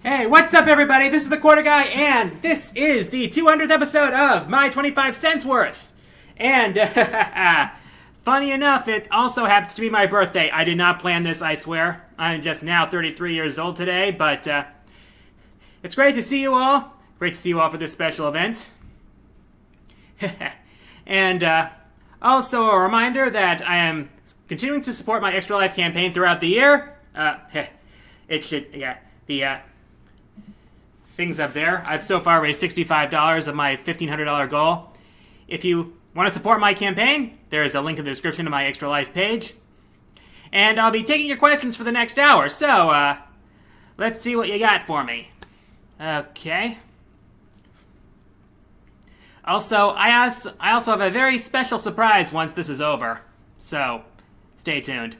Hey, what's up, everybody? This is the Quarter Guy, and this is the 200th episode of My 25 Cents Worth. And, funny enough, it also happens to be my birthday. I did not plan this, I swear. I'm just now 33 years old today, but, it's great to see you all. Great to see you all for this special event. And, also a reminder that I am continuing to support my Extra Life campaign throughout the year. Things up there. I've so far raised $65 of my $1,500 goal. If you want to support my campaign, there is a link in the description to my Extra Life page. And I'll be taking your questions for the next hour, so, let's see what you got for me. Okay. Also, I also have a very special surprise once this is over. So, stay tuned.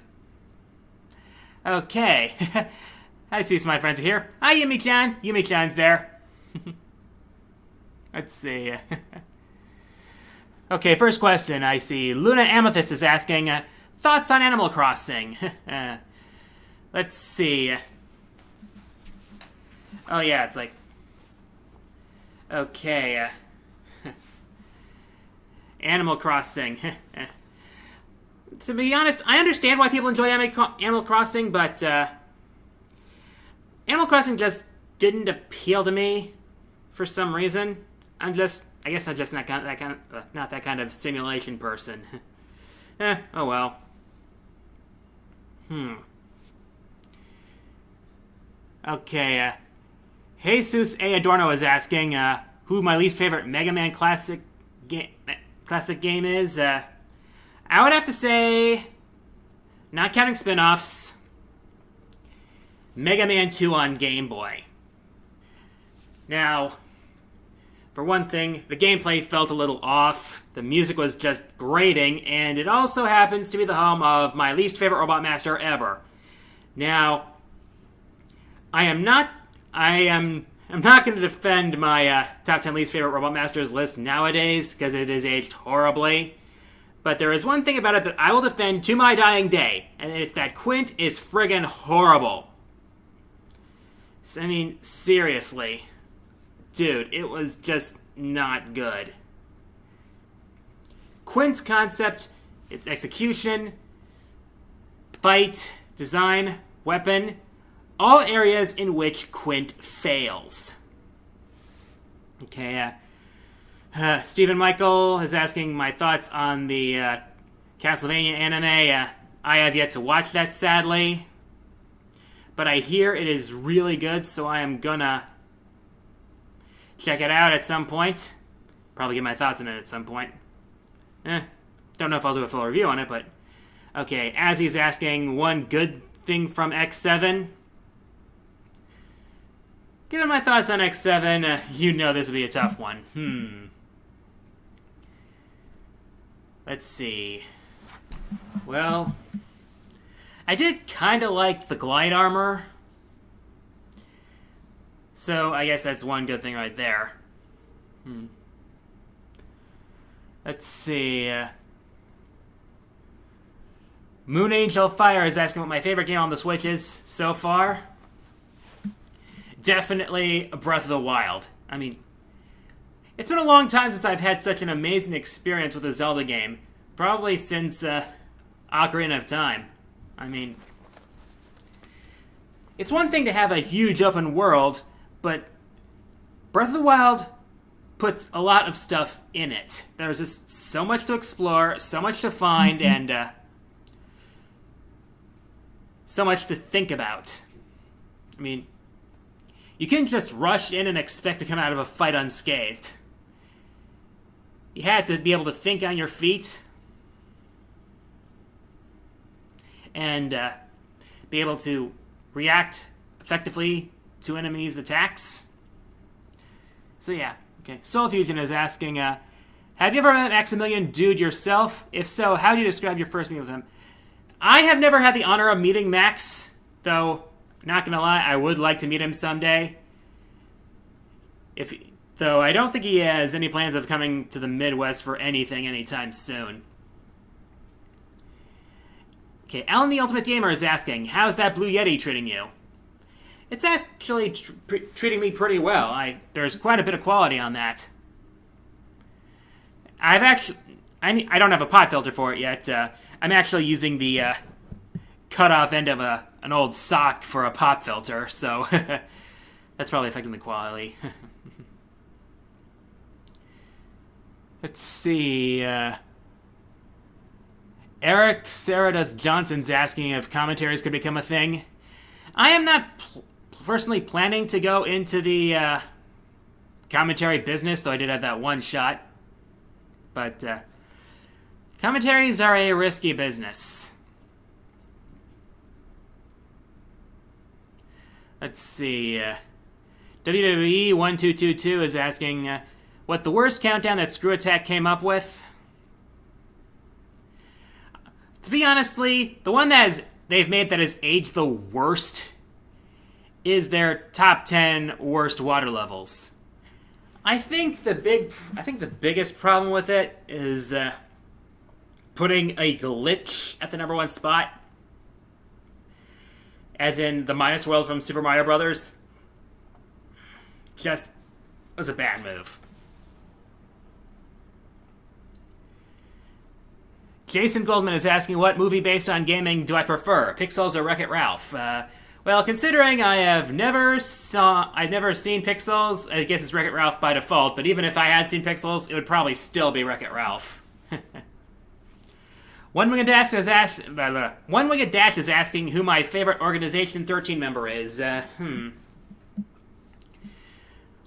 Okay. I see some of my friends are here. Hi, Yumi-chan. Yumi-chan's there. Let's see. Okay, first question. I see Luna Amethyst is asking, thoughts on Animal Crossing? Let's see. Oh, yeah, it's like... Okay, Animal Crossing. To be honest, I understand why people enjoy Animal Crossing, but, Animal Crossing just didn't appeal to me for some reason. I guess I'm just not that kind of simulation person. Oh well. Okay, Jesus A. Adorno is asking who my least favorite Mega Man classic game is. I would have to say, not counting spin-offs, Mega Man 2 on Game Boy. Now, for one thing, the gameplay felt a little off, the music was just grating, and it also happens to be the home of my least favorite Robot Master ever. Now, I'm not going to defend my top 10 least favorite Robot Masters list nowadays, because it is aged horribly. But there is one thing about it that I will defend to my dying day, and it's that Quint is friggin' horrible. I mean, seriously. Dude, it was just not good. Quint's concept, its execution, fight, design, weapon, all areas in which Quint fails. Okay, Stephen Michael is asking my thoughts on the Castlevania anime. I have yet to watch that, sadly. But I hear it is really good, so I am gonna check it out at some point. Probably get my thoughts on it at some point. Don't know if I'll do a full review on it, but... Okay, as he's asking, one good thing from X7. Given my thoughts on X7, you know this will be a tough one. Let's see. Well... I did kind of like the glide armor. So, I guess that's one good thing right there. Let's see. Moon Angel Fire is asking what my favorite game on the Switch is so far. Definitely Breath of the Wild. I mean, it's been a long time since I've had such an amazing experience with a Zelda game. Probably since Ocarina of Time. I mean, it's one thing to have a huge open world, but Breath of the Wild puts a lot of stuff in it. There's just so much to explore, so much to find, and so much to think about. I mean, you can't just rush in and expect to come out of a fight unscathed. You had to be able to think on your feet, and be able to react effectively to enemies' attacks. So yeah, okay. Soul Fusion is asking, have you ever met Maximilian Dude yourself? If so, how do you describe your first meeting with him? I have never had the honor of meeting Max, though, not gonna lie, I would like to meet him someday. Though I don't think he has any plans of coming to the Midwest for anything anytime soon. Okay, Alan the Ultimate Gamer is asking, how's that Blue Yeti treating you? it's actually treating me pretty well. There's quite a bit of quality on that. I don't have a pop filter for it yet. I'm actually using the cut off end of an old sock for a pop filter, so that's probably affecting the quality. Let's see. Eric Saradas Johnson's asking if commentaries could become a thing. I am not personally planning to go into the commentary business, though I did have that one shot. But commentaries are a risky business. Let's see. WWE 1222 is asking what the worst countdown that Screw Attack came up with. To be honestly, the one that they've made that has aged the worst is their top 10 worst water levels. I think the biggest problem with it is putting a glitch at the number one spot, as in the minus world from Super Mario Brothers. Just was a bad move. Jason Goldman is asking, what movie based on gaming do I prefer, Pixels or Wreck-It Ralph? Well, considering I've never seen Pixels, I guess it's Wreck-It Ralph by default, but even if I had seen Pixels, it would probably still be Wreck-It Ralph. One Winged Dash is asking who my favorite Organization 13 member is.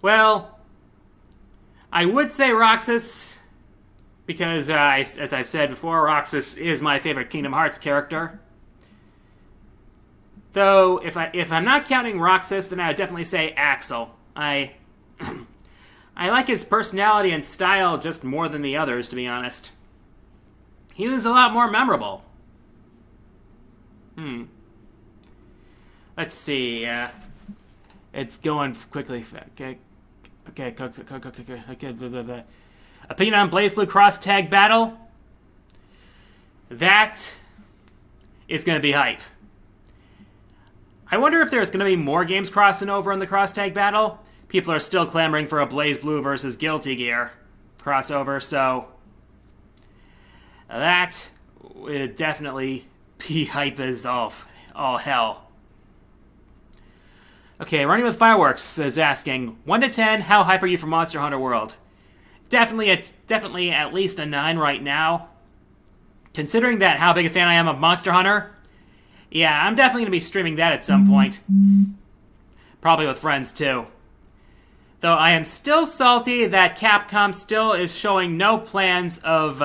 Well, I would say Roxas, because, as I've said before, Roxas is my favorite Kingdom Hearts character. Though, if I'm not counting Roxas, then I would definitely say Axel. I like his personality and style just more than the others, to be honest. He was a lot more memorable. Let's see. It's going quickly. Okay. Opinion on BlazBlue Cross Tag Battle? That is going to be hype. I wonder if there's going to be more games crossing over in the Cross Tag Battle. People are still clamoring for a BlazBlue versus Guilty Gear crossover, so that would definitely be hype as all hell. Okay, Running with Fireworks is asking, 1 to 10, how hype are you for Monster Hunter World? It's definitely at least a 9 right now. Considering that how big a fan I am of Monster Hunter, yeah, I'm definitely going to be streaming that at some point. Probably with friends, too. Though I am still salty that Capcom still is showing no plans of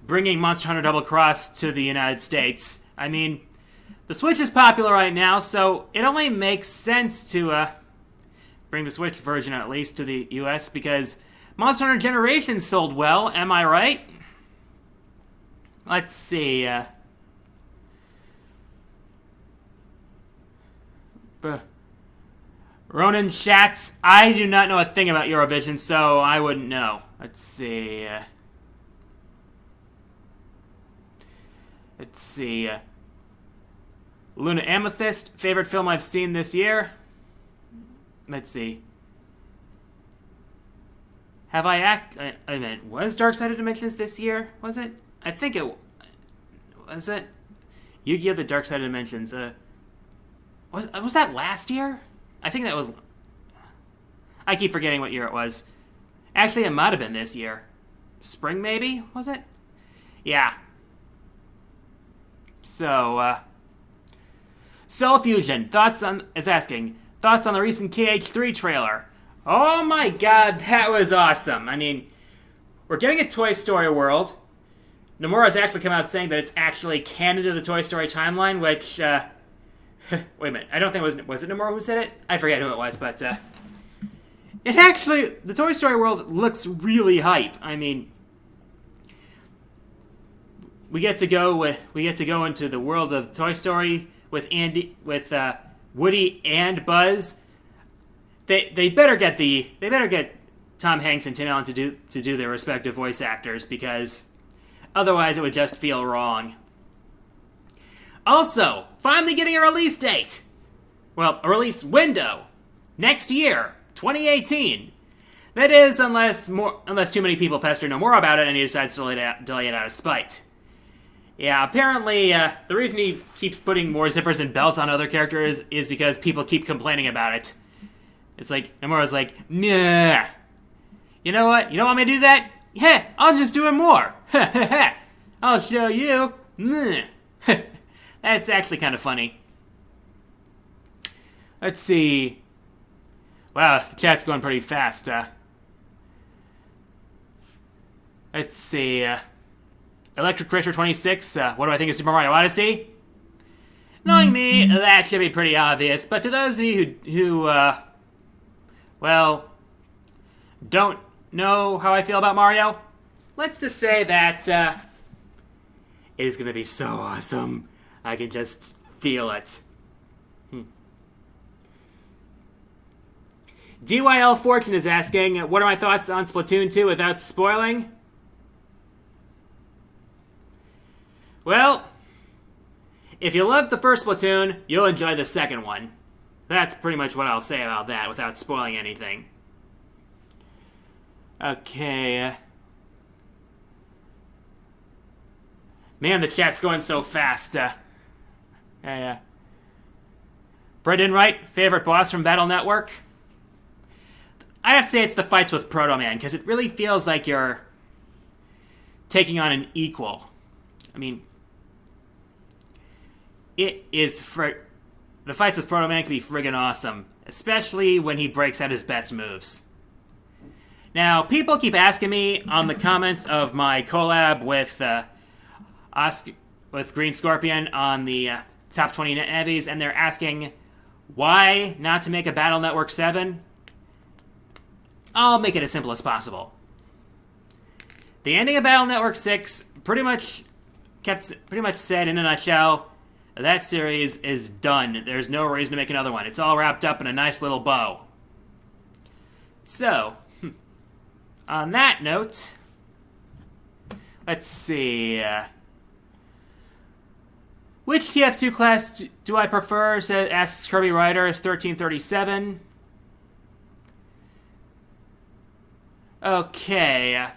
bringing Monster Hunter Double Cross to the United States. I mean, the Switch is popular right now, so it only makes sense to bring the Switch version at least to the US, because Monster Hunter Generations sold well, am I right? Let's see. Ronan Schatz, I do not know a thing about Eurovision, so I wouldn't know. Let's see. Luna Amethyst, favorite film I've seen this year? Let's see. Was Dark-Sided Dimensions this year? Was it? I think it was. It Yu-Gi-Oh! The Dark-Sided Dimensions. Was that last year? I think that was. I keep forgetting what year it was. Actually, it might have been this year. Spring, maybe? Was it? Yeah. So, Soul Fusion is asking thoughts on the recent KH3 trailer. Oh my god, that was awesome. I mean, we're getting a Toy Story world. Nomura's actually come out saying that it's actually canon to the Toy Story timeline, which, wait a minute, I don't think was it Nomura who said it? I forget who it was, but, the Toy Story world looks really hype. I mean, we get to go into the world of Toy Story with Woody and Buzz. They better get Tom Hanks and Tim Allen to do their respective voice actors, because otherwise it would just feel wrong. Also, finally getting a release date. Well, a release window. Next year, 2018. That is, unless too many people pester no more about it and he decides to delay it out of spite. Yeah, apparently, the reason he keeps putting more zippers and belts on other characters is because people keep complaining about it. It's like, Nomura's like, nah. You know what? You don't want me to do that? Yeah, I'll just do it more. I'll show you. That's actually kind of funny. Let's see. Wow, the chat's going pretty fast. Let's see. Electric Tracer 26. What do I think of Super Mario Odyssey? Knowing me, that should be pretty obvious. But to those of you who well, don't know how I feel about Mario, let's just say that it is going to be so awesome. I can just feel it. DYL Fortune is asking, what are my thoughts on Splatoon 2 without spoiling? Well, if you loved the first Splatoon, you'll enjoy the second one. That's pretty much what I'll say about that without spoiling anything. Okay. Man, the chat's going so fast. Yeah. Brendan Wright, favorite boss from Battle Network? I'd have to say it's the fights with Proto Man, because it really feels like you're taking on an equal. I mean, it is the fights with Proto Man can be friggin' awesome, especially when he breaks out his best moves. Now, people keep asking me on the comments of my collab with Green Scorpion on the top 20 net heavies, and they're asking why not to make a Battle Network 7. I'll make it as simple as possible. The ending of Battle Network 6 pretty much said in a nutshell, that series is done. There's no reason to make another one. It's all wrapped up in a nice little bow. So, on that note, let's see. Which TF2 class do I prefer? Asks Kirby Ryder 1337. Okay.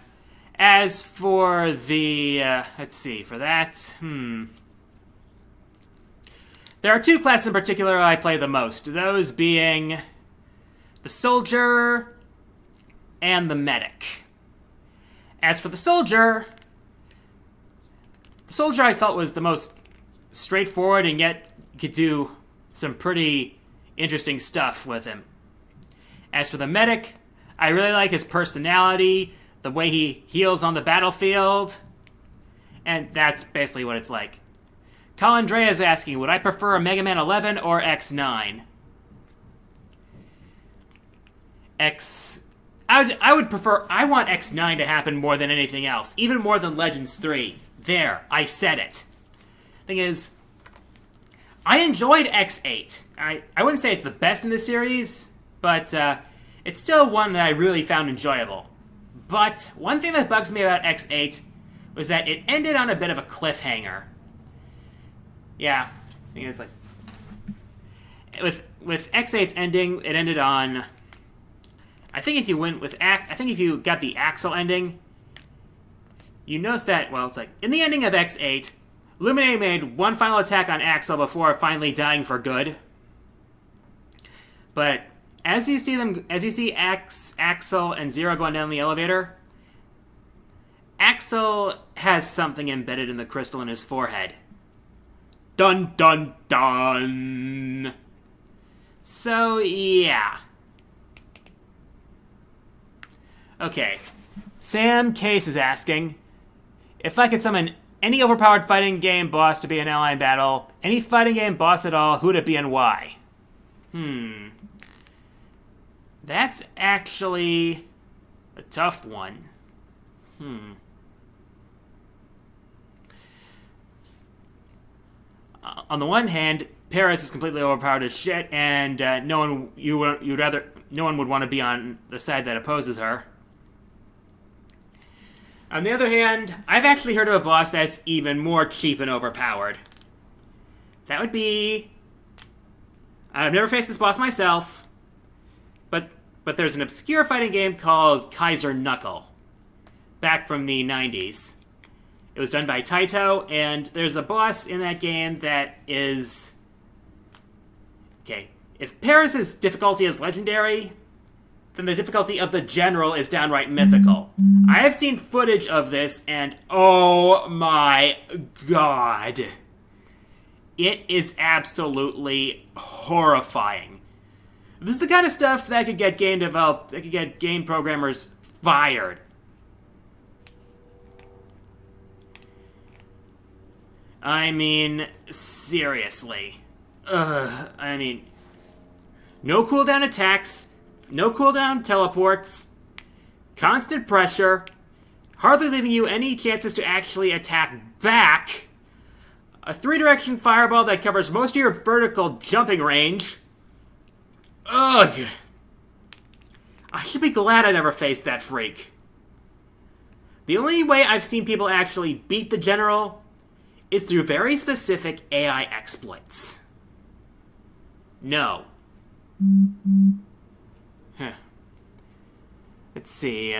As for the, let's see, for that, there are two classes in particular I play the most. Those being the Soldier and the Medic. As for the Soldier I felt was the most straightforward, and yet you could do some pretty interesting stuff with him. As for the Medic, I really like his personality, the way he heals on the battlefield, and that's basically what it's like. Colin Dre is asking, would I prefer a Mega Man 11 or X9? I want X9 to happen more than anything else, even more than Legends 3. There, I said it. Thing is, I enjoyed X8. I wouldn't say it's the best in the series, but it's still one that I really found enjoyable. But one thing that bugs me about X8 was that it ended on a bit of a cliffhanger. Yeah, I think it's like with X8's ending, it ended on. I think if you got the Axel ending, you notice that. Well, it's like in the ending of X8, Lumine made one final attack on Axel before finally dying for good. But as you see Axel and Zero going down the elevator, Axel has something embedded in the crystal in his forehead. Dun dun dun. So yeah. Okay. Sam Case is asking, if I could summon any overpowered fighting game boss to be an ally in battle, any fighting game boss at all, who would it be and why? That's actually a tough one. On the one hand, Paris is completely overpowered as shit, and no one would want to be on the side that opposes her. On the other hand, I've actually heard of a boss that's even more cheap and overpowered. That would be... I've never faced this boss myself, but there's an obscure fighting game called Kaiser Knuckle, back from the 90s. It was done by Taito, and there's a boss in that game that is... Okay, if Paris' difficulty is legendary, then the difficulty of the general is downright mythical. I have seen footage of this, and oh my god. It is absolutely horrifying. This is the kind of stuff that could get game programmers fired. I mean, seriously. I mean, no cooldown attacks, no cooldown teleports, constant pressure, hardly leaving you any chances to actually attack back, a 3-direction fireball that covers most of your vertical jumping range. Ugh. I should be glad I never faced that freak. The only way I've seen people actually beat the general is through very specific AI exploits. No. Huh. Let's see.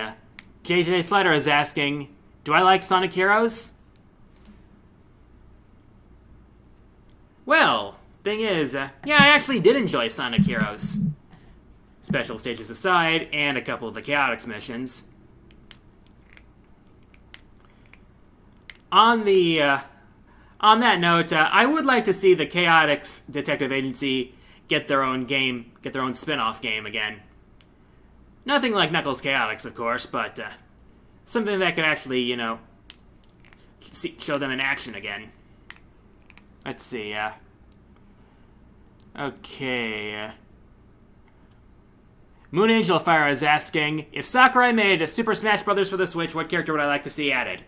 JJ Slider is asking, do I like Sonic Heroes? Well, thing is, yeah, I actually did enjoy Sonic Heroes. Special stages aside, and a couple of the Chaotix missions. On that note, I would like to see the Chaotix Detective Agency get their own game, get their own spin-off game again. Nothing like Knuckles Chaotix, of course, but something that could actually, you know, show them in action again. Let's see, okay. Moon Angel Fire is asking, if Sakurai made Super Smash Bros. For the Switch, what character would I like to see added?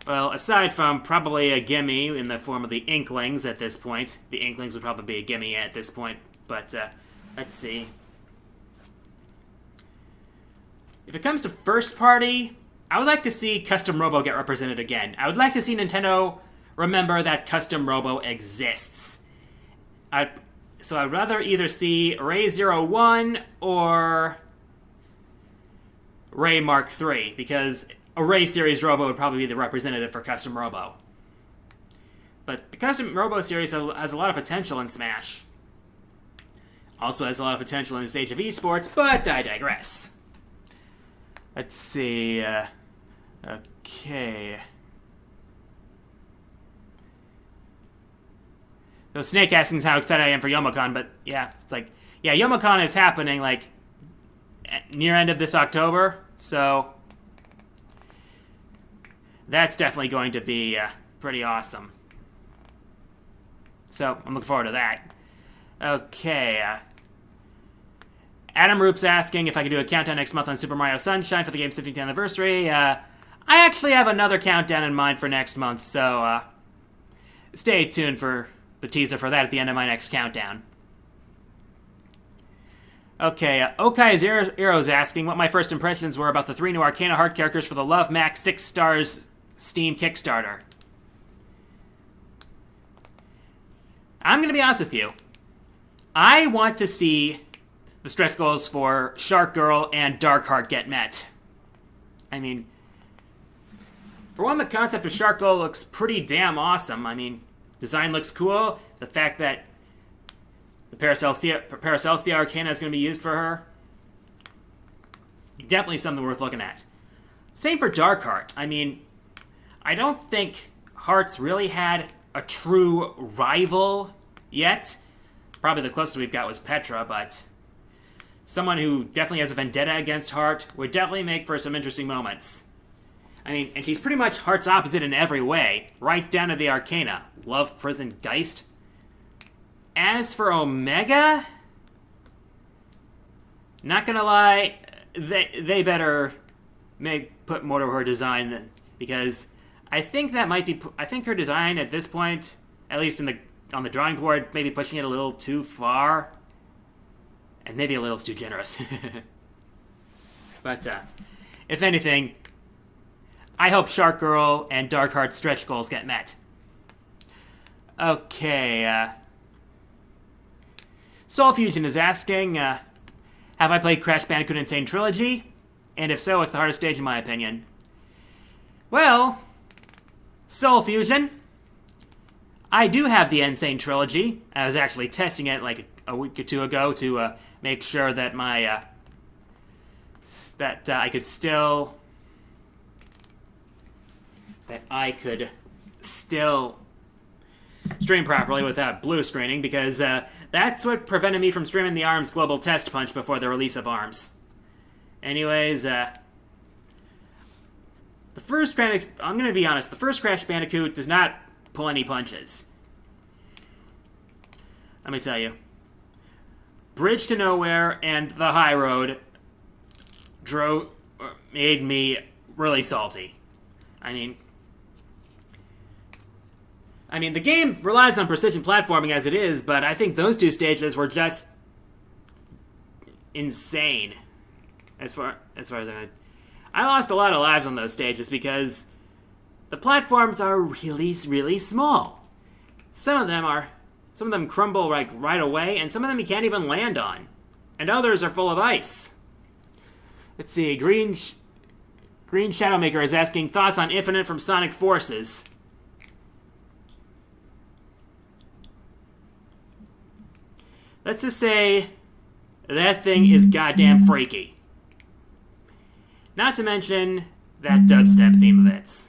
Well, aside from probably a gimme in the form of the Inklings at this point. The Inklings would probably be a gimme at this point, but let's see. If it comes to first party, I would like to see Custom Robo get represented again. I would like to see Nintendo remember that Custom Robo exists. So I'd rather either see Ray 01 or Ray Mark III, because a Ray series Robo would probably be the representative for Custom Robo. But the Custom Robo series has a lot of potential in Smash. Also has a lot of potential in this age of esports, but I digress. Let's see. Okay. So Snake asking how excited I am for Yomocon, but yeah, it's like, yeah, Yomocon is happening like near end of this October, so that's definitely going to be pretty awesome. So I'm looking forward to that. Okay. Adam Roop's asking if I could do a countdown next month on Super Mario Sunshine for the game's 15th anniversary. I actually have another countdown in mind for next month, so stay tuned for the teaser for that at the end of my next countdown. Okay, Okai Zero's asking what my first impressions were about the 3 new Arcana Heart characters for the Love Max 6 Stars Steam Kickstarter. I'm going to be honest with you. I want to see the stretch goals for Shark Girl and Dark Heart get met. I mean, for one, the concept of Shark Girl looks pretty damn awesome. I mean, design looks cool. The fact that the Paracelsia Arcana is going to be used for her, definitely something worth looking at. Same for Dark Heart. I mean, I don't think Hearts really had a true rival yet. Probably the closest we've got was Petra, but someone who definitely has a vendetta against Heart would definitely make for some interesting moments. I mean, and she's pretty much Heart's opposite in every way, right down to the Arcana. Love, Prison, Geist. As for Omega, not gonna lie, they better put more to her design, because I think that might be. I think her design at this point, at least on the drawing board, maybe pushing it a little too far, and maybe a little too generous. But if anything, I hope Shark Girl and Dark Heart stretch goals get met. Okay. Soul Fusion is asking, have I played Crash Bandicoot Insane Trilogy? And if so, it's the hardest stage in my opinion. Well, Soul Fusion, I do have the Insane Trilogy. I was actually testing it like a week or two ago to make sure that my I could still stream properly without blue screening, because that's what prevented me from streaming the ARMS Global Test Punch before the release of ARMS. Anyways, the first I'm going to be honest, the first Crash Bandicoot does not pull any punches. Let me tell you. Bridge to Nowhere and The High Road made me really salty. I mean, the game relies on precision platforming as it is, but I think those two stages were just insane. As far as I lost a lot of lives on those stages because the platforms are really, really small. Some of them crumble like right away, and some of them you can't even land on, and others are full of ice. Let's see. Green Shadowmaker is asking thoughts on Infinite from Sonic Forces. Let's just say that thing is goddamn freaky. Not to mention that dubstep theme of it.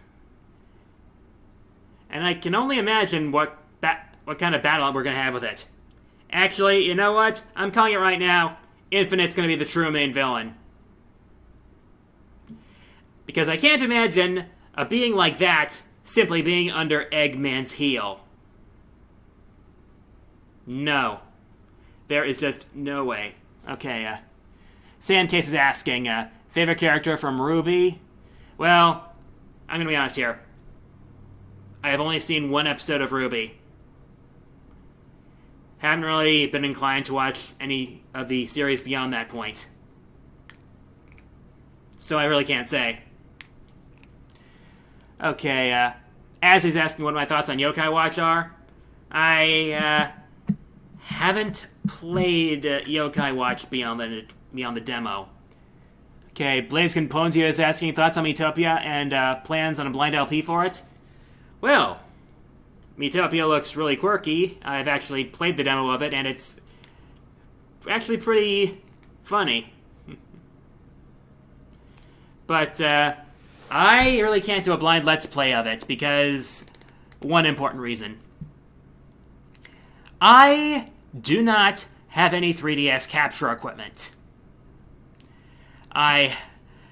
And I can only imagine what kind of battle we're going to have with it. Actually, you know what? I'm calling it right now. Infinite's going to be the true main villain. Because I can't imagine a being like that simply being under Eggman's heel. No. There is just no way. Okay, Sam Case is asking, favorite character from Ruby? Well, I'm going to be honest here. I have only seen one episode of Ruby. Haven't really been inclined to watch any of the series beyond that point. So I really can't say. Okay, as he's asking what my thoughts on Yokai Watch are, I haven't played Yokai Watch beyond the demo. Okay, Blaze Ponzio is asking thoughts on Metopia and plans on a blind LP for it. Well, Metopia looks really quirky. I've actually played the demo of it, and it's actually pretty funny. But I really can't do a blind Let's Play of it because one important reason. I do not have any 3DS capture equipment. I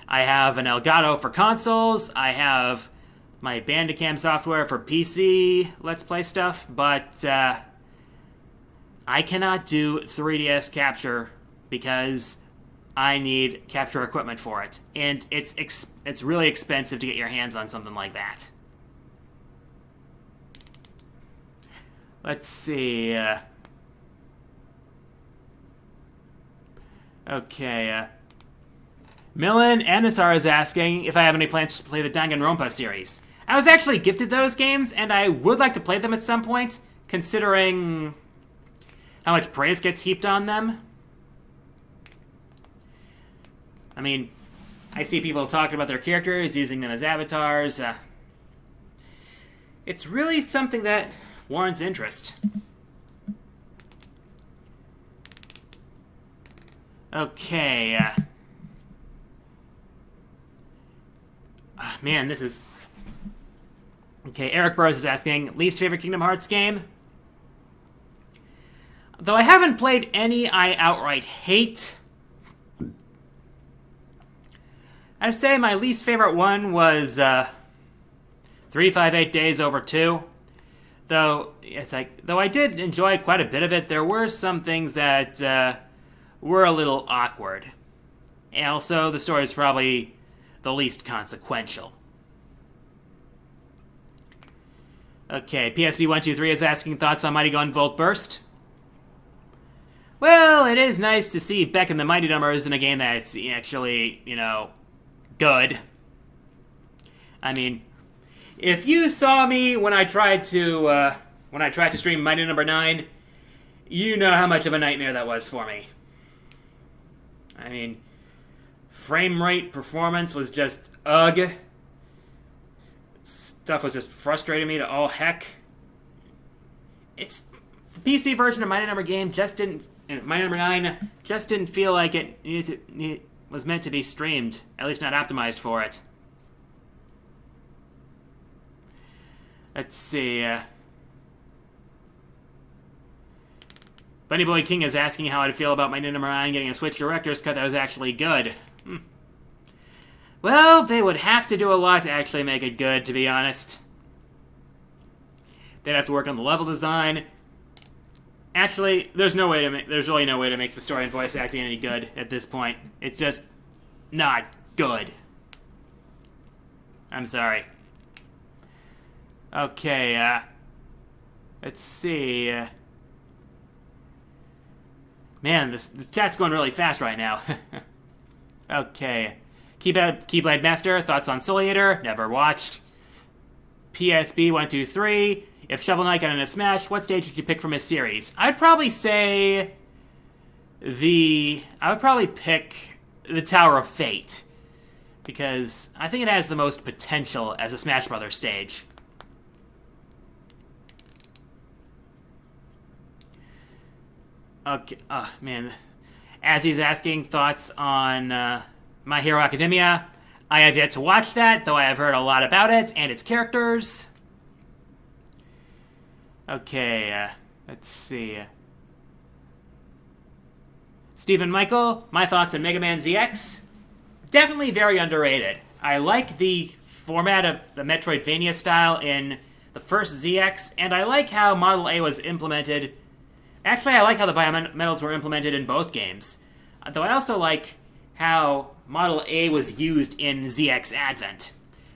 have an Elgato for consoles, I have my Bandicam software for PC Let's Play stuff, but I cannot do 3DS capture because I need capture equipment for it. And it's really expensive to get your hands on something like that. Let's see. Okay. Millen Anasar is asking if I have any plans to play the Danganronpa series. I was actually gifted those games, and I would like to play them at some point, considering how much praise gets heaped on them. I mean, I see people talking about their characters, using them as avatars. It's really something that warrants interest. Okay, man, this is... Okay, Eric Burrows is asking, least favorite Kingdom Hearts game? Though I haven't played any I outright hate, I'd say my least favorite one was 358 Days Over 2. Though I did enjoy quite a bit of it, there were some things that were a little awkward. And also, the story is probably the least consequential. Okay, PSB123 is asking thoughts on Mighty Gun Volt Burst. Well, it is nice to see Beck and the Mighty Numbers in a game that's actually, good. I mean, if you saw me when I tried to stream Mighty Number 9, You know how much of a nightmare that was for me. I mean, frame rate performance was just ugh. Stuff was just frustrating me to all heck. It's the PC version of Mighty Number Game just didn't. Mighty Number 9 just didn't feel like it was meant to be streamed. At least not optimized for it. Let's see. Bunny Boy King is asking how I'd feel about Mighty Number 9 getting a Switch Director's Cut that was actually good. Well, they would have to do a lot to actually make it good, to be honest. They'd have to work on the level design. Actually, there's really no way to make the story and voice acting any good at this point. It's just not good. I'm sorry. Okay, let's see. Man, the chat's going really fast right now. Okay. Keyblade Master, thoughts on Soul Eater? Never watched. PSB123, if Shovel Knight got in a Smash, what stage would you pick from his series? I'd probably say I would probably pick the Tower of Fate, because I think it has the most potential as a Smash Brothers stage. Okay, man. As he's asking thoughts on My Hero Academia, I have yet to watch that, though I have heard a lot about it and its characters. Okay, let's see. Stephen Michael, my thoughts on Mega Man ZX? Definitely very underrated. I like the format of the Metroidvania style in the first ZX, and I like how Model A was implemented. Actually, I like how the biometals were implemented in both games. Though I also like how Model A was used in ZX Advent.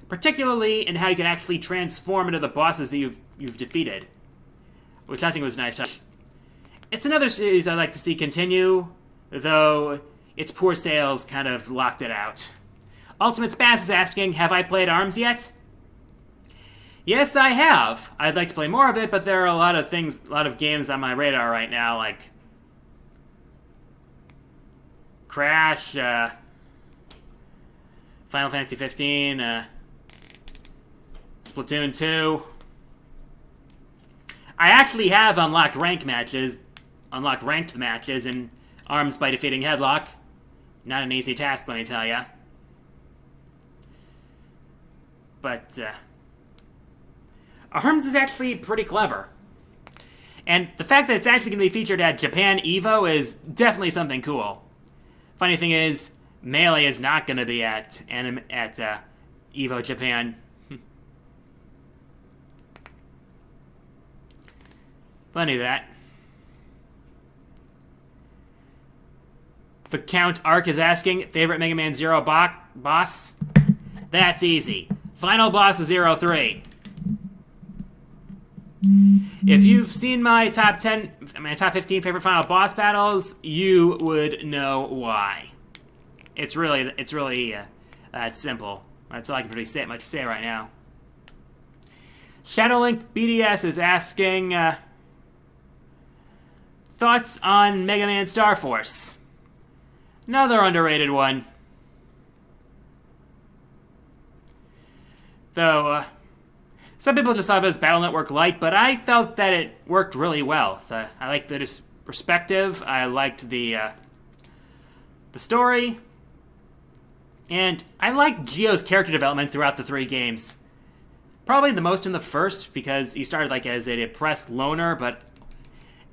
Particularly in how you can actually transform into the bosses that you've defeated. Which I think was nice. It's another series I'd like to see continue, though its poor sales kind of locked it out. Ultimate Spaz is asking, have I played ARMS yet? Yes, I have. I'd like to play more of it, but there are a lot of games on my radar right now, like Crash, Final Fantasy 15, Splatoon 2. I actually have unlocked ranked matches in ARMS by defeating Headlock. Not an easy task, let me tell ya. But, ARMS is actually pretty clever. And the fact that it's actually going to be featured at Japan Evo is definitely something cool. Funny thing is, Melee is not going to be at Evo Japan. Funny that. The Count Arc is asking, favorite Mega Man Zero boss? That's easy. Final boss is 03. If you've seen my top 15 favorite final boss battles, you would know why. It's really that simple. That's all I can really much to say right now. Shadowlink BDS is asking thoughts on Mega Man Star Force. Another underrated one. Though, some people just thought it was Battle Network Lite, but I felt that it worked really well. I liked the perspective, I liked the story, and I liked Gio's character development throughout the 3 games. Probably the most in the first, because he started as a depressed loner, but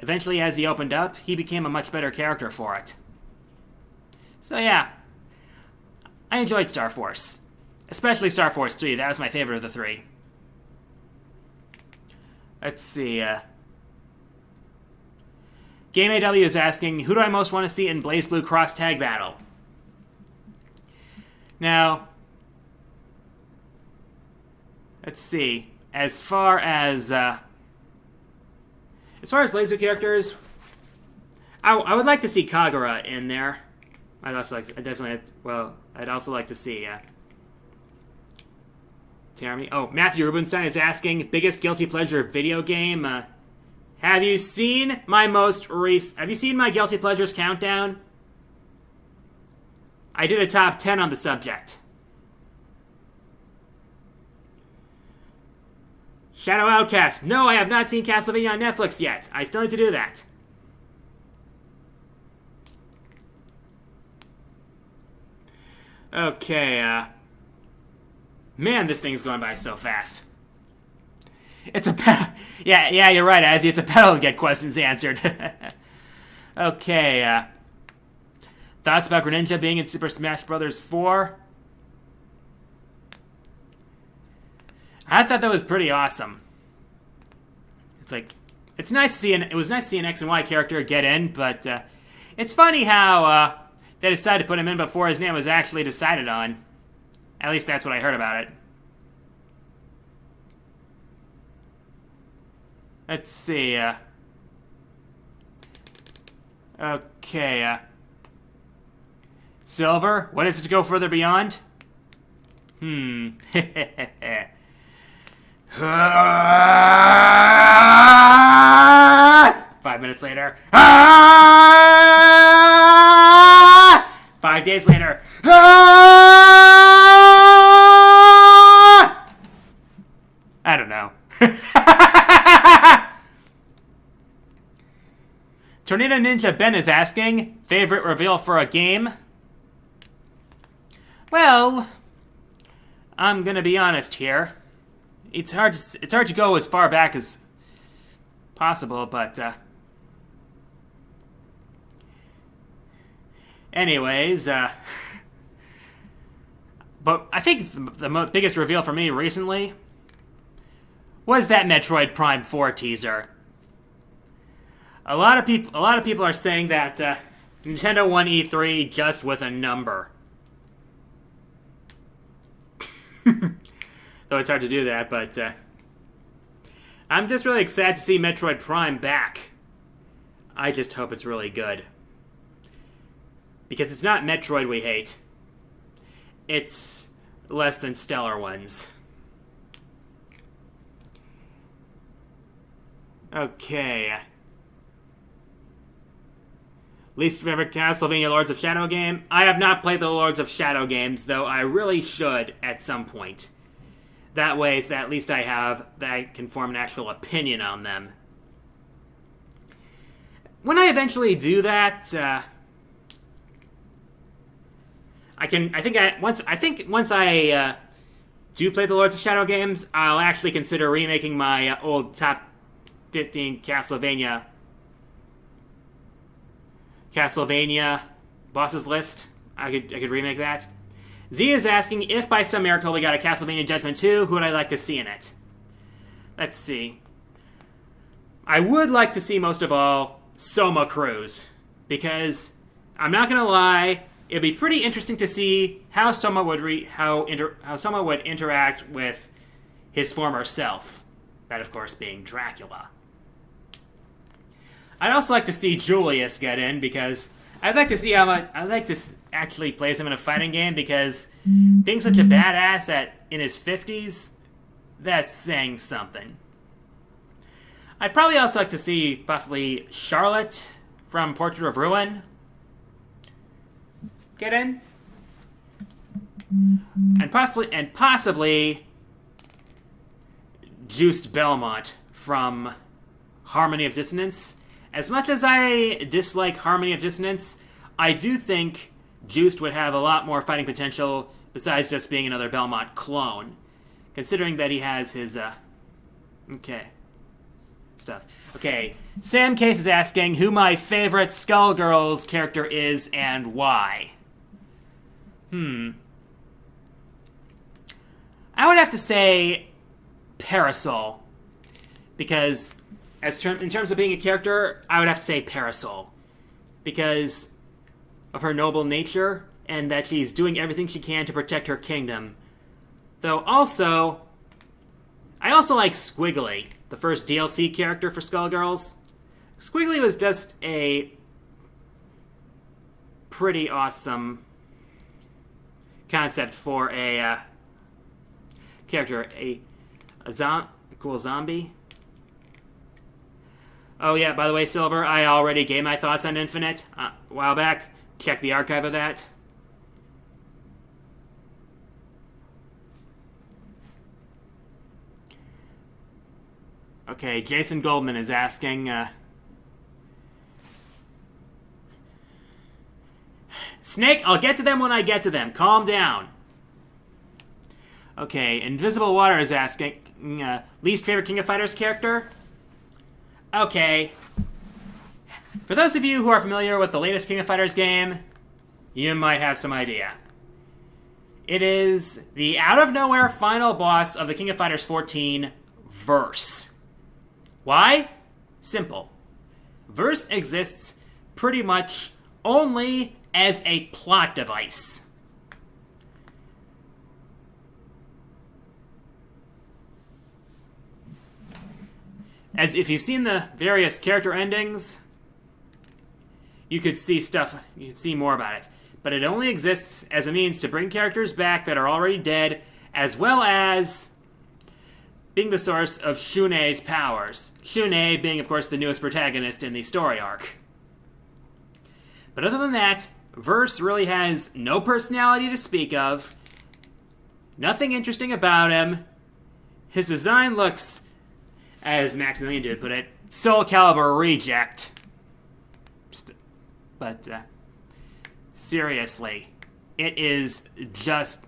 eventually as he opened up, he became a much better character for it. So yeah, I enjoyed Star Force. Especially Star Force 3, that was my favorite of the 3. Let's see, Game AW is asking, who do I most want to see in BlazBlue Cross Tag Battle? Now, let's see, as far as BlazBlue characters, I would like to see Kagura in there. I'd also like to see Matthew Rubenstein is asking, biggest guilty pleasure video game? Have you seen my Have you seen my Guilty Pleasures countdown? I did a top 10 on the subject. Shadow Outcast. No, I have not seen Castlevania on Netflix yet. I still need to do that. Okay, man, this thing's going by so fast. It's a battle. Yeah, you're right, Azzy. It's a battle to get questions answered. Okay, thoughts about Greninja being in Super Smash Bros. 4? I thought that was pretty awesome. It's like, it's nice to see it was nice to see an X and Y character get in, but it's funny how they decided to put him in before his name was actually decided on. At least that's what I heard about it. Let's see. Okay. Silver. What is it to go further beyond? 5 minutes later. 5 days later. I don't know. Tornado Ninja Ben is asking, favorite reveal for a game? Well, I'm gonna be honest here. It's hard to go as far back as possible, but anyways, but I think the biggest reveal for me recently was that Metroid Prime 4 teaser. A lot of people are saying that Nintendo won E3 just with a number. Though it's hard to do that, but I'm just really excited to see Metroid Prime back. I just hope it's really good. Because it's not Metroid we hate. It's less than stellar ones. Okay. Least favorite Castlevania Lords of Shadow game? I have not played the Lords of Shadow games, though I really should at some point. That way, so at least I can form an actual opinion on them. When I eventually do that, once I do play the Lords of Shadow games, I'll actually consider remaking my old top 15 Castlevania bosses list. I could remake that. Z is asking, if by some miracle we got a Castlevania Judgment 2, who would I like to see in it? Let's see. I would like to see, most of all, Soma Cruz. Because, I'm not gonna lie, it'd be pretty interesting to see how Soma would interact with his former self. That, of course, being Dracula. I'd also like to see Julius get in, because I'd like to see how much... I'd like to actually play him in a fighting game, because being such a badass in his 50s, that's saying something. I'd probably also like to see, possibly, Charlotte from Portrait of Ruin get in. And possibly Juiced Belmont from Harmony of Dissonance. As much as I dislike Harmony of Dissonance, I do think Juiced would have a lot more fighting potential besides just being another Belmont clone. Considering that he has his, stuff. Okay, Sam Case is asking who my favorite Skullgirls character is and why. I would have to say Parasol. Because... in terms of being a character, I would have to say Parasol. Because of her noble nature, and that she's doing everything she can to protect her kingdom. Though also, I also like Squiggly, the first DLC character for Skullgirls. Squiggly was just a pretty awesome concept for a character, a cool zombie. Oh yeah, by the way, Silver, I already gave my thoughts on Infinite a while back. Check the archive of that. Okay, Jason Goldman is asking, Snake, I'll get to them when I get to them. Calm down. Okay, Invisible Water is asking, least favorite King of Fighters character? Okay. For those of you who are familiar with the latest King of Fighters game, you might have some idea. It is the out-of-nowhere final boss of the King of Fighters 14 Verse. Why? Simple. Verse exists pretty much only as a plot device. As if you've seen the various character endings, you could see more about it. But it only exists as a means to bring characters back that are already dead, as well as being the source of Shune's powers. Shune being, of course, the newest protagonist in the story arc. But other than that, Verse really has no personality to speak of, nothing interesting about him. His design looks, as Maximilian did put it, Soul Calibur reject. But, seriously, it is just...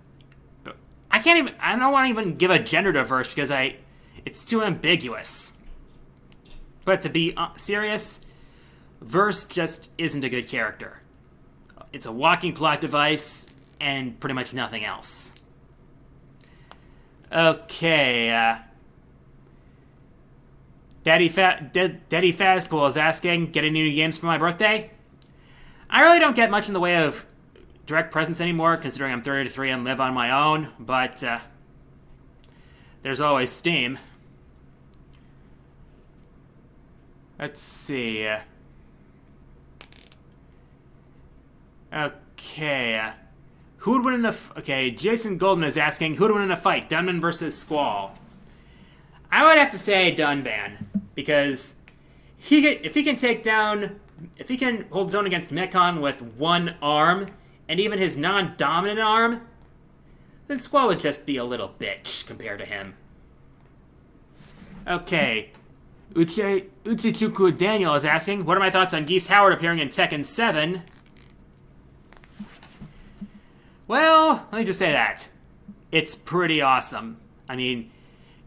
I don't want to even give a gender to Verse because it's too ambiguous. But to be serious, Verse just isn't a good character. It's a walking plot device and pretty much nothing else. Okay, Daddy Fazpool is asking, getting new games for my birthday? I really don't get much in the way of direct presents anymore, considering I'm 33 and live on my own, but there's always Steam. Let's see. Okay. Who would win in a... Okay, Jason Goldman is asking, who would win in a fight, Dunban versus Squall? I would have to say Dunban, because if he can hold his own against Mekon with one arm, and even his non-dominant arm, then Squall would just be a little bitch compared to him. Okay. Uchichuku Daniel is asking, what are my thoughts on Geese Howard appearing in Tekken 7? Well, let me just say that. It's pretty awesome. I mean,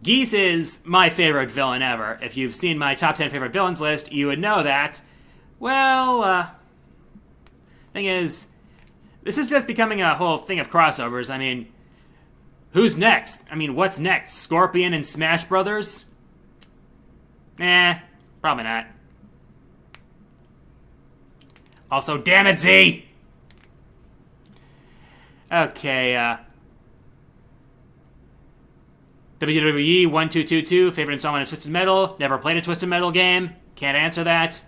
Geese is my favorite villain ever. If you've seen my top 10 favorite villains list, you would know that. Well, thing is, this is just becoming a whole thing of crossovers. I mean, who's next? I mean, what's next? Scorpion and Smash Brothers? Probably not. Also, damn it, Z! Okay, WWE 1222, favorite installment of Twisted Metal. Never played a Twisted Metal game. Can't answer that.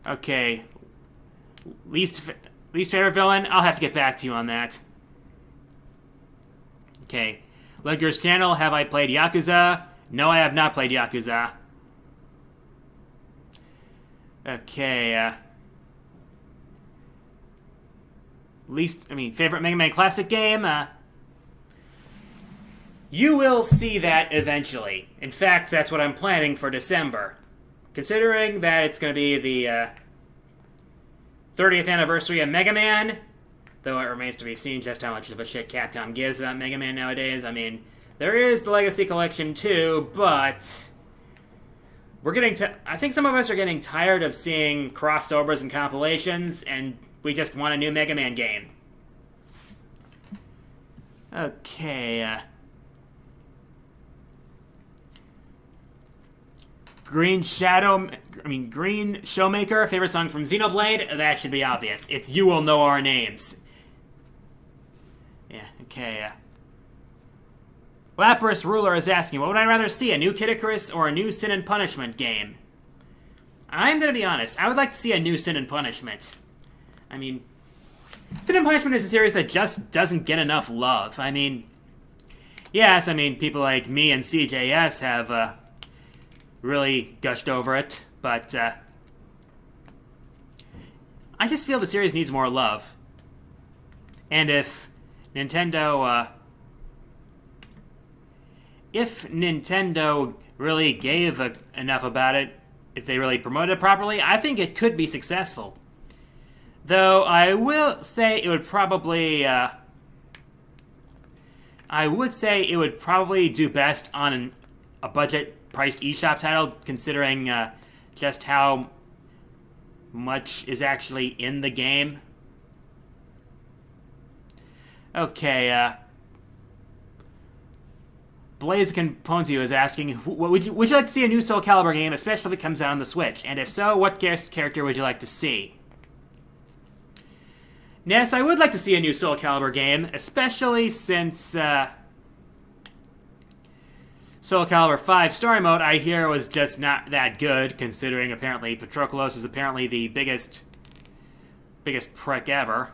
Okay. Least favorite villain? I'll have to get back to you on that. Okay. Ledger's channel, have I played Yakuza? No, I have not played Yakuza. Okay, favorite Mega Man Classic game? You will see that eventually. In fact, that's what I'm planning for December. Considering that it's going to be the 30th anniversary of Mega Man, though it remains to be seen just how much of a shit Capcom gives about Mega Man nowadays. I mean, there is the Legacy Collection too, but... I think some of us are getting tired of seeing crossovers and compilations, and we just want a new Mega Man game. Okay, Green Showmaker, favorite song from Xenoblade? That should be obvious. It's You Will Know Our Names. Yeah, okay, Lapras Ruler is asking, what would I rather see, a new Kid Icarus or a new Sin and Punishment game? I'm gonna be honest, I would like to see a new Sin and Punishment. I mean, Sin and Punishment is a series that just doesn't get enough love. I mean, yes, I mean, people like me and CJS have really gushed over it, but I just feel the series needs more love. And if Nintendo really gave enough about it, if they really promoted it properly, I think it could be successful. Though I will say it would probably do best on a budget-priced eShop title, considering just how much is actually in the game. Okay, Blaze Componzio is asking, would you like to see a new Soul Calibur game, especially if it comes out on the Switch? And if so, what guest character would you like to see? Yes, I would like to see a new Soul Calibur game, especially since Soul Calibur 5 Story Mode, I hear, was just not that good, considering apparently Patroclus is apparently the biggest prick ever.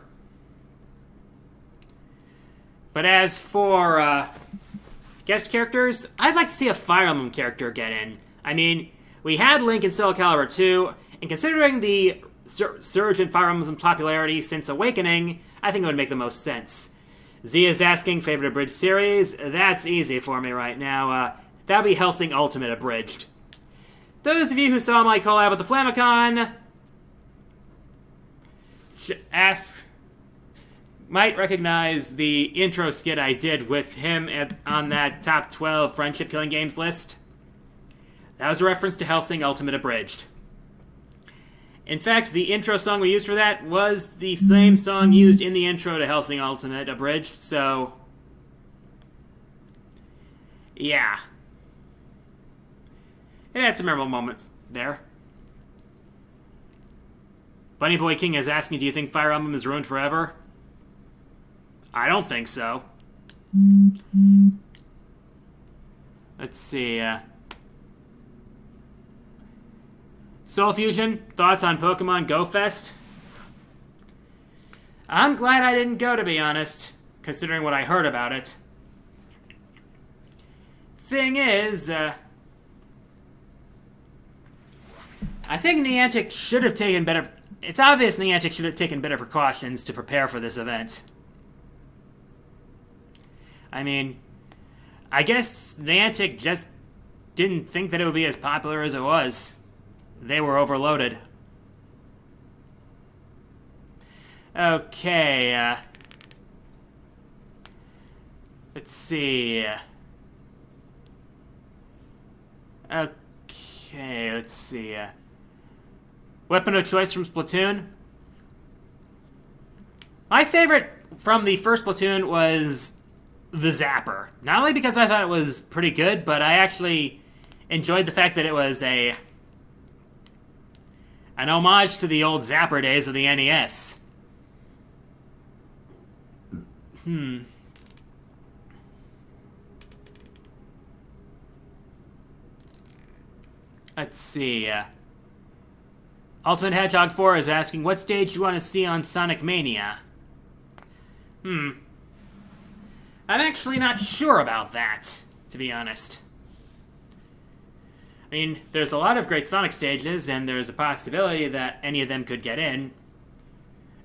But as for guest characters, I'd like to see a Fire Emblem character get in. I mean, we had Link in Soul Calibur 2, and considering the surge in Fire Emblem's popularity since Awakening, I think it would make the most sense. Z is asking, favorite abridged series? That's easy for me right now. That'd be Hellsing Ultimate abridged. Those of you who saw my collab with the Flamicon might recognize the intro skit I did with him on that top 12 friendship killing games list. That was a reference to Hellsing Ultimate abridged. In fact, the intro song we used for that was the same song used in the intro to Hellsing Ultimate abridged, so yeah. It had some memorable moments there. Bunny Boy King is asking, do you think Fire Emblem is ruined forever? I don't think so. Let's see. Soul Fusion, thoughts on Pokemon Go Fest? I'm glad I didn't go, to be honest, considering what I heard about it. Thing is, I think Niantic should have taken better... It's obvious Niantic should have taken better precautions to prepare for this event. I mean, I guess Niantic just didn't think that it would be as popular as it was. They were overloaded. Okay, let's see. Okay, let's see. Weapon of choice from Splatoon? My favorite from the first Splatoon was the Zapper. Not only because I thought it was pretty good, but I actually enjoyed the fact that it was an homage to the old Zapper days of the NES. Let's see. Ultimate Hedgehog 4 is asking, what stage do you want to see on Sonic Mania? I'm actually not sure about that, to be honest. I mean, there's a lot of great Sonic stages, and there's a possibility that any of them could get in.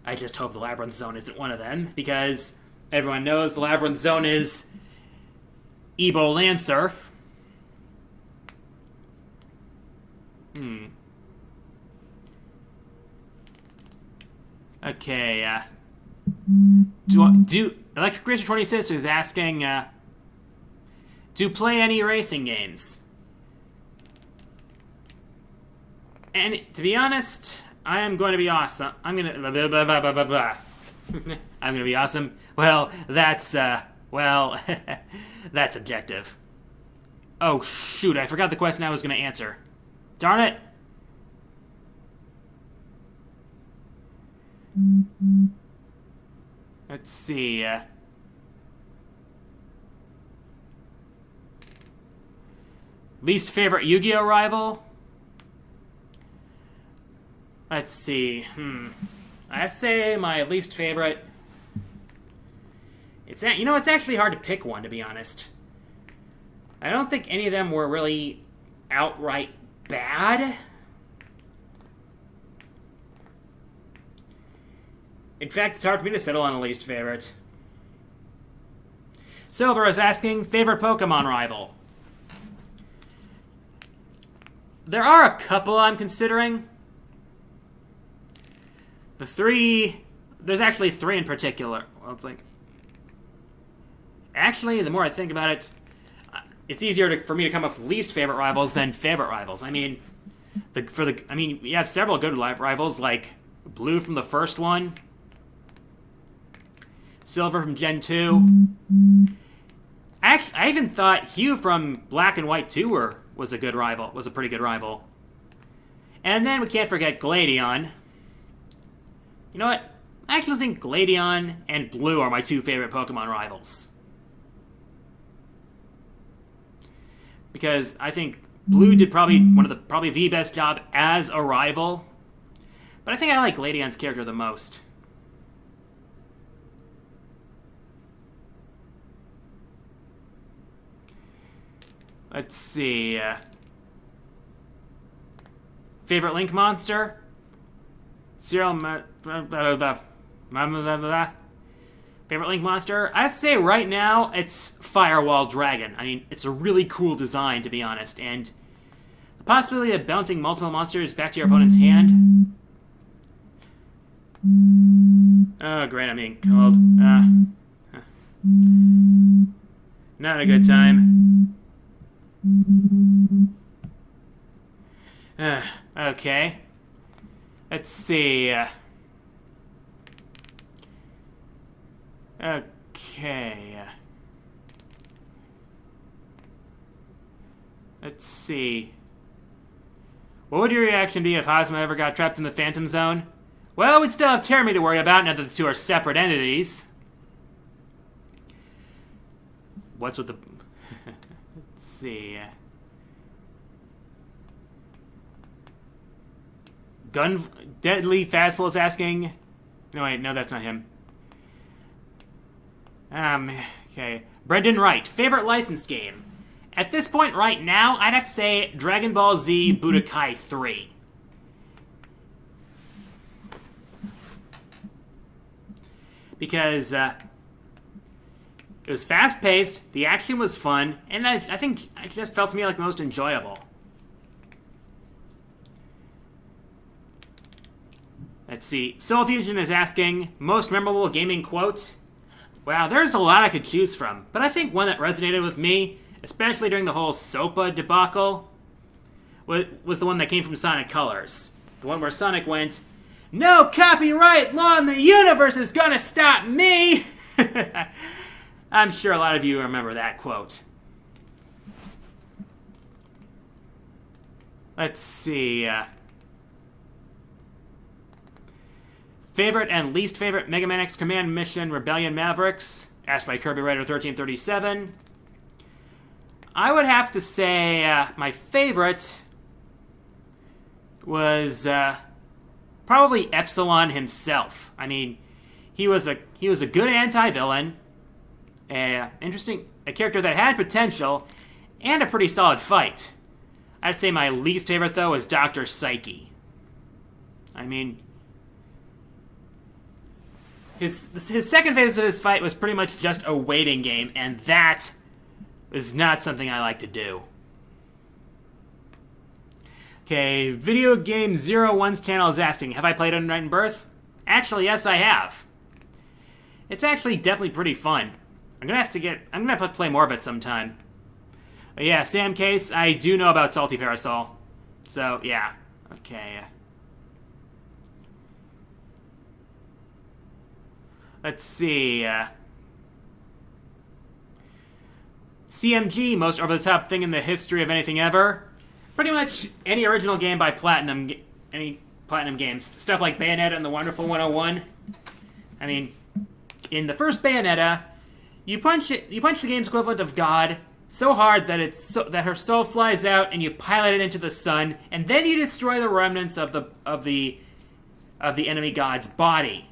I just hope the Labyrinth Zone isn't one of them, because everyone knows the Labyrinth Zone is Ebo Lancer. Okay, do Electric Racer 26 is asking, do you play any racing games? And to be honest, I am going to be awesome. I'm gonna I'm gonna be awesome. Well, that's that's objective. Oh shoot! I forgot the question I was going to answer. Darn it! Let's see. Least favorite Yu-Gi-Oh rival? Let's see. I'd say my least favorite. It's actually hard to pick one, to be honest. I don't think any of them were really outright bad. In fact, it's hard for me to settle on a least favorite. Silver is asking, favorite Pokemon rival? There are a couple I'm considering. There's actually three in particular. Well, it's like... Actually, the more I think about it, it's easier for me to come up with least favorite rivals than favorite rivals. I mean, you have several good rivals, like Blue from the first one, Silver from Gen 2. Actually, I even thought Hugh from Black and White 2 was a pretty good rival. And then we can't forget Gladion. You know what? I actually think Gladion and Blue are my two favorite Pokemon rivals. Because I think Blue did probably the best job as a rival. But I think I like Gladion's character the most. Let's see. Favorite Link monster? Favorite Link monster? I have to say right now it's Firewall Dragon. I mean, it's a really cool design, to be honest, and the possibility of bouncing multiple monsters back to your opponent's hand. Oh, great, I'm being called. Not a good time. Okay. Let's see. Okay. Let's see. What would your reaction be if Hosma ever got trapped in the Phantom Zone? Well, we'd still have Termy to worry about now that the two are separate entities. What's with the... Let's see. Deadly Fastball is asking... No, wait, no, that's not him. Okay. Brendan Wright, favorite licensed game? At this point right now, I'd have to say Dragon Ball Z Budokai 3. Because, it was fast-paced, the action was fun, and I think it just felt to me like the most enjoyable. Let's see. Soul Fusion is asking, most memorable gaming quote? Wow, there's a lot I could choose from, but I think one that resonated with me, especially during the whole SOPA debacle, was the one that came from Sonic Colors. The one where Sonic went, "No copyright law in the universe is gonna stop me!" I'm sure a lot of you remember that quote. Let's see. Favorite and least favorite Mega Man X Command Mission Rebellion Mavericks? Asked by Kirby Rider 1337. I would have to say my favorite was probably Epsilon himself. I mean, he was a good anti-villain, a character that had potential, and a pretty solid fight. I'd say my least favorite though was Dr. Psyche. I mean, his second phase of his fight was pretty much just a waiting game, and that is not something I like to do. Okay, Video Game 01's channel is asking, have I played Unwritten Birth? Actually, yes, I have. It's actually definitely pretty fun. I'm gonna have to play more of it sometime. But yeah, Sam Case, I do know about Salty Parasol. So, yeah. Okay. Let's see. CMG, most over-the-top thing in the history of anything ever. Pretty much any original game by Platinum, any Platinum games. Stuff like Bayonetta and the Wonderful 101. I mean, in the first Bayonetta, you punch the game's equivalent of God so hard that that her soul flies out, and you pilot it into the sun, and then you destroy the remnants of the enemy god's body.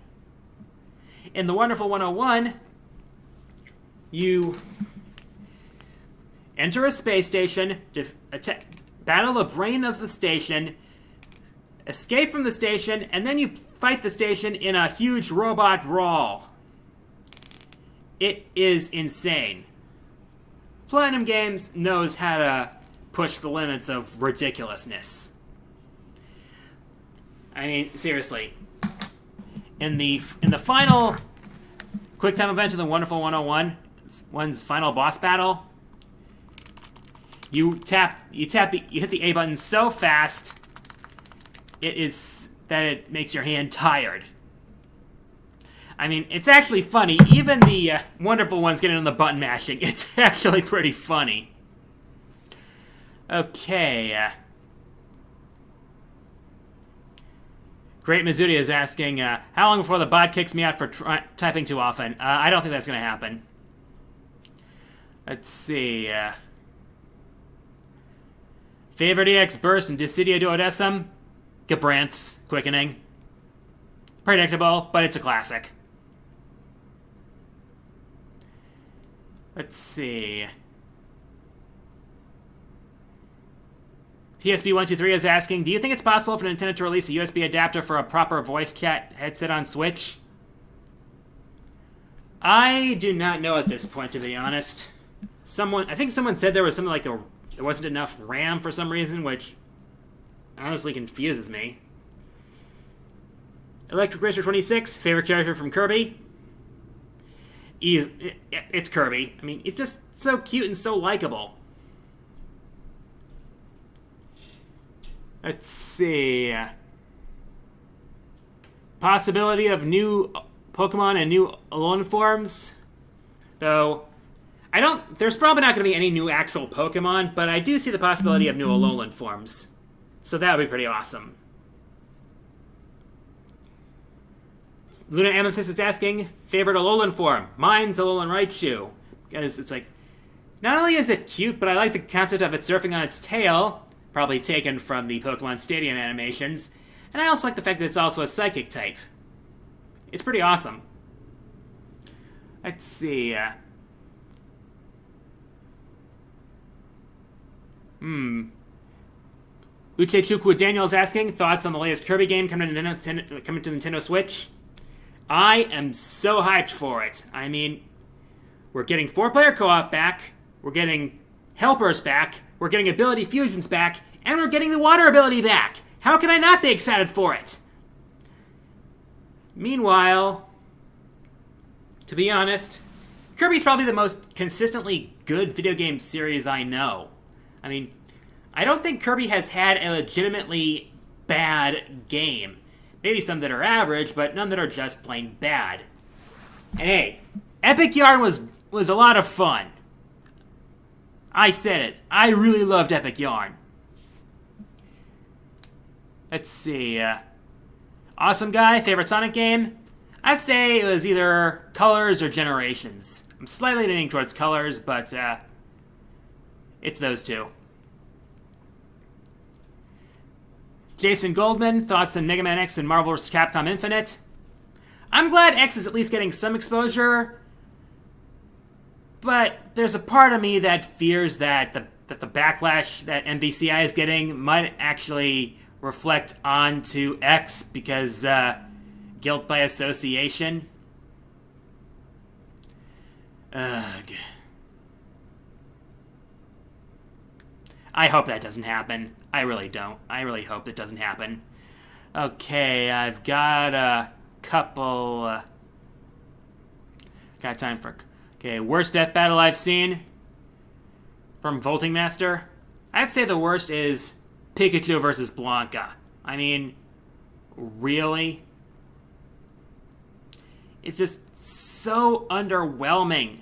In the Wonderful 101, enter a space station, battle the brain of the station, escape from the station, and then you fight the station in a huge robot brawl. It is insane. Platinum Games knows how to push the limits of ridiculousness. I mean, seriously. In the final QuickTime event of the Wonderful 101's final boss battle, you hit the A button so fast it makes your hand tired. I mean, it's actually funny. Even the Wonderful ones getting on the button mashing. It's actually pretty funny. Okay. Great Mizuti is asking, how long before the bot kicks me out for typing too often? I don't think that's going to happen. Let's see. Favorite EX Burst and Dissidia Duodecim? Gabranth's Quickening. Predictable, but it's a classic. Let's see. PSB123 is asking, do you think it's possible for Nintendo to release a USB adapter for a proper voice chat headset on Switch? I do not know at this point, to be honest. I think someone said there was something like there wasn't enough RAM for some reason, which honestly confuses me. Electric Racer 26, favorite character from Kirby? It's Kirby. I mean, he's just so cute and so likable. Let's see. Possibility of new Pokemon and new Alolan forms. Though, there's probably not going to be any new actual Pokemon, but I do see the possibility of new Alolan forms. So that would be pretty awesome. Luna Amethyst is asking, favorite Alolan form? Mine's Alolan Raichu. Because it's like, not only is it cute, but I like the concept of it surfing on its tail, probably taken from the Pokemon Stadium animations, and I also like the fact that it's also a psychic type. It's pretty awesome. Let's see. Uchechukwu Daniel is asking, thoughts on the latest Kirby game coming to Nintendo Switch? I am so hyped for it. I mean, we're getting 4-player co-op back, we're getting helpers back, we're getting ability fusions back, and we're getting the water ability back. How can I not be excited for it? Meanwhile, to be honest, Kirby's probably the most consistently good video game series I know. I mean, I don't think Kirby has had a legitimately bad game. Maybe some that are average, but none that are just plain bad. And hey, Epic Yarn was a lot of fun. I said it. I really loved Epic Yarn. Let's see. Awesome Guy, favorite Sonic game? I'd say it was either Colors or Generations. I'm slightly leaning towards Colors, but it's those two. Jason Goldman, thoughts on Mega Man X and Marvel vs. Capcom Infinite? I'm glad X is at least getting some exposure, but there's a part of me that fears that the backlash that MVCI is getting might actually reflect onto X because guilt by association. Ugh. I hope that doesn't happen. I really don't. I really hope it doesn't happen. Okay, I've got a couple... got time for... Okay, worst death battle I've seen from Volting Master. I'd say the worst is Pikachu versus Blanca. I mean, really? It's just so underwhelming.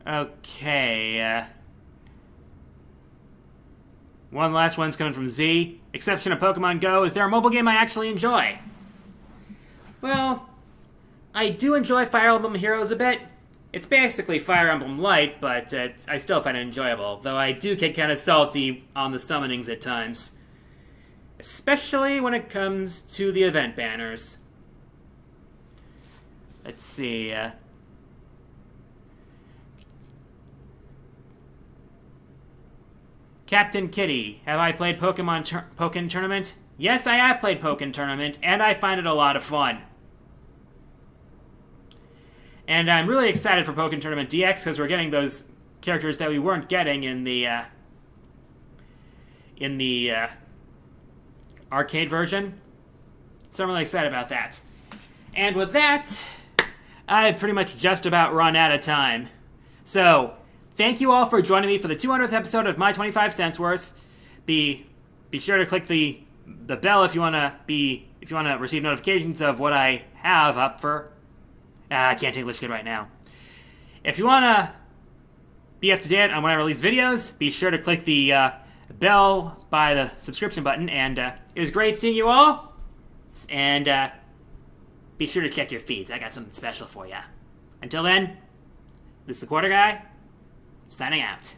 Okay, one last one's coming from Z. Exception of Pokemon Go, is there a mobile game I actually enjoy? Well, I do enjoy Fire Emblem Heroes a bit. It's basically Fire Emblem Light, but I still find it enjoyable, though I do get kind of salty on the summonings at times. Especially when it comes to the event banners. Let's see. Captain Kitty, have I played Pokken Tournament? Yes, I have played Pokken Tournament, and I find it a lot of fun. And I'm really excited for Pokken Tournament DX because we're getting those characters that we weren't getting in the arcade version. So I'm really excited about that. And with that, I've pretty much just about run out of time. So, thank you all for joining me for the 200th episode of My 25 Cents Worth. Be sure to click the bell if you want to receive notifications of what I have up for. I can't English good right now. If you want to be up to date on when I release videos, be sure to click the bell by the subscription button. And it was great seeing you all. And be sure to check your feeds. I got something special for you. Until then, this is the Quarter Guy, signing out.